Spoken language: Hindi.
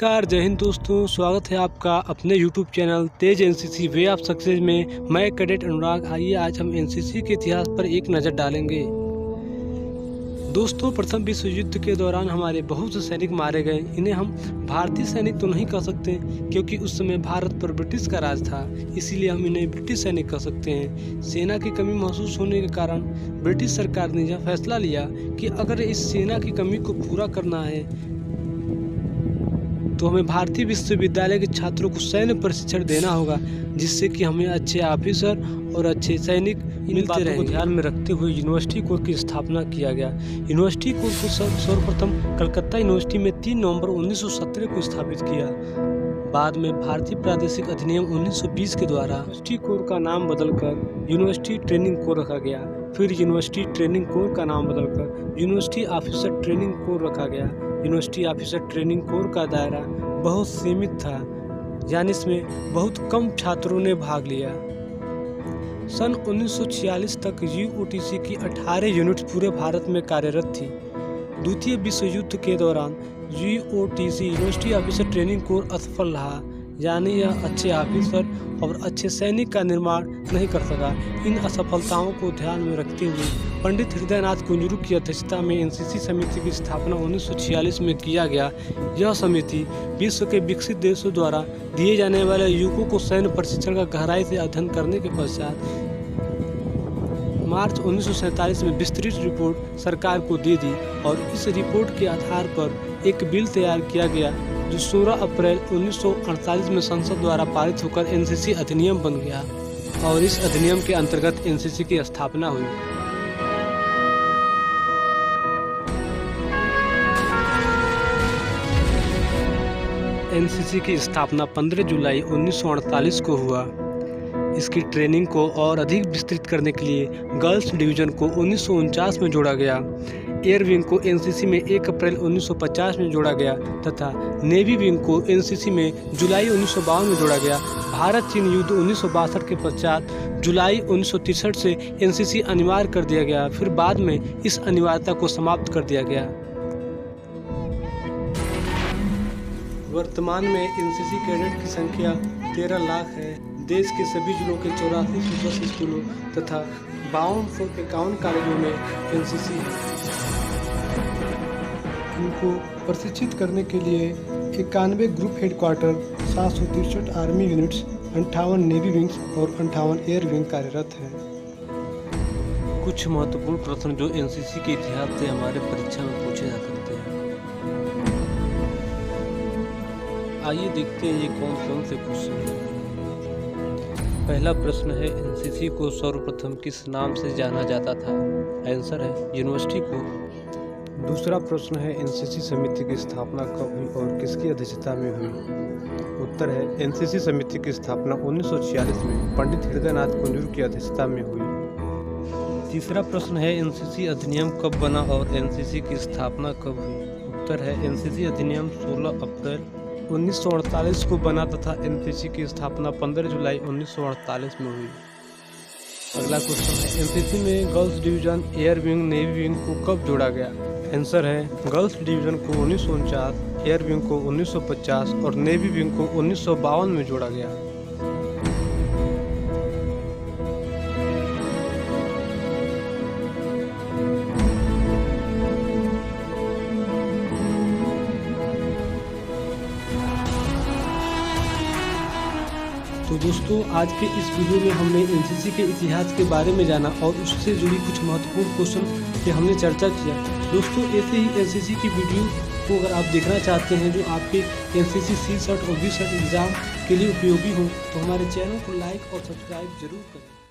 नमस्कार, जय हिंद दोस्तों। स्वागत है आपका अपने YouTube channel Tej NCC way of success में। मैं कैडेट अनुराग। आइए आज हम एनसीसी के इतिहास पर एक नज़र डालेंगे। दोस्तों, प्रथम विश्व युद्ध के दौरान हमारे बहुत से सैनिक मारे गए। इन्हें हम भारतीय सैनिक तो नहीं कह सकते, क्योंकि उस समय भारत पर ब्रिटिश का राज था, इसीलिए हम इन्हें ब्रिटिश सैनिक कह सकते हैं। सेना की कमी महसूस होने के कारण ब्रिटिश सरकार ने यह फैसला लिया कि अगर इस सेना की कमी को पूरा करना है तो हमें भारतीय विश्वविद्यालय के छात्रों को सैन्य प्रशिक्षण देना होगा, जिससे कि हमें अच्छे ऑफिसर और अच्छे सैनिक मिलते रहे। ध्यान में रखते हुए यूनिवर्सिटी कोर की स्थापना किया गया। यूनिवर्सिटी कोर को सर्वप्रथम कलकत्ता यूनिवर्सिटी में 3 नवंबर 1917 को स्थापित किया। बाद में भारतीय प्रादेशिक अधिनियम 1920 के द्वारा यूनिवर्सिटी कोर का नाम बदलकर यूनिवर्सिटी ट्रेनिंग कोर रखा गया। फिर यूनिवर्सिटी ट्रेनिंग कोर का नाम बदलकर यूनिवर्सिटी ऑफिसर ट्रेनिंग कोर रखा गया। यूनिवर्सिटी ऑफिसर ट्रेनिंग कोर का दायरा बहुत सीमित था, यानी इसमें बहुत कम छात्रों ने भाग लिया। सन 1946 तक यूओटीसी की 18 यूनिट्स पूरे भारत में कार्यरत थी। द्वितीय विश्व युद्ध के दौरान यूओटीसी यूनिवर्सिटी ऑफिसर ट्रेनिंग कोर असफल रहा, यानी यह अच्छे ऑफिसर और अच्छे सैनिक का निर्माण नहीं कर सका। इन असफलताओं को ध्यान में रखते हुए पंडित हृदयनाथ कुंजरू की अध्यक्षता में एनसीसी समिति की स्थापना 1946 में किया गया। यह समिति विश्व के विकसित देशों द्वारा दिए जाने वाले युवकों को सैन्य प्रशिक्षण का गहराई से अध्ययन करने के पश्चात मार्च 1947 में विस्तृत रिपोर्ट सरकार को दे दी और इस रिपोर्ट के आधार पर एक बिल तैयार किया गया, जो 16 अप्रैल 1948 में संसद द्वारा पारित होकर एनसीसी अधिनियम बन गया और इस अधिनियम के अंतर्गत एनसीसी की स्थापना हुई। एनसीसी की स्थापना 15 जुलाई 1948 को हुआ। इसकी ट्रेनिंग को और अधिक विस्तृत करने के लिए गर्ल्स डिवीजन को 1949 में जोड़ा गया। एयर विंग को एनसीसी में 1 अप्रैल 1950 में जोड़ा गया तथा नेवी विंग को एनसीसी में जुलाई 1952 में जोड़ा गया। भारत चीन युद्ध 1962 के पश्चात जुलाई 1963 से एनसीसी अनिवार्य कर दिया गया। फिर बाद में इस अनिवार्यता को समाप्त कर दिया गया। वर्तमान में एनसीसी कैडेट की संख्या 13 लाख है। देश के सभी जिलों के 84 सुपर स्कूलों तथा 5251 कॉलेजों में एनसीसी उनको प्रशिक्षित करने के लिए 91 group headquarter, 763 army units, 58 navy wings और 58 एयर विंग कार्यरत हैं। कुछ महत्वपूर्ण प्रश्न जो एनसीसी के इतिहास से हमारे परीक्षा में पूछे जा सकते हैं। आइए देखते हैं ये कौन कौन से क्वेश्चन हैं। पहला प्रश्न है, एनसीसी को सर्वप्रथम किस नाम से जाना जाता था? आंसर है यूनिवर्सिटी कोर। दूसरा प्रश्न है, एनसीसी समिति की स्थापना कब हुई और किसकी अध्यक्षता में हुई? उत्तर है एनसीसी समिति की स्थापना 1946 में पंडित हृदयनाथ कुंजरू की अध्यक्षता में हुई। तीसरा प्रश्न है, एनसीसी अधिनियम कब बना और एनसीसी की स्थापना कब हुई? उत्तर है एनसीसी अधिनियम 16 अप्रैल 1948 को बना तथा एनसीसी की स्थापना 15 जुलाई 1948 में हुई। अगला क्वेश्चन है, एनसीसी में girls division, air wing, navy wing को कब जोड़ा गया? आंसर है गर्ल्स डिवीजन को 1949, एयर विंग को 1950 और नेवी विंग को 1952 में जोड़ा गया। तो दोस्तों, आज के इस वीडियो में हमने एनसीसी के इतिहास के बारे में जाना और उससे जुड़ी कुछ महत्वपूर्ण क्वेश्चन पे हमने चर्चा किया। दोस्तों, ऐसे ही एनसीसी की वीडियो को अगर आप देखना चाहते हैं जो आपके एनसीसी सी सर्ट और बी सर्ट एग्ज़ाम के लिए उपयोगी हो, तो हमारे चैनल को लाइक और सब्सक्राइब जरूर करें।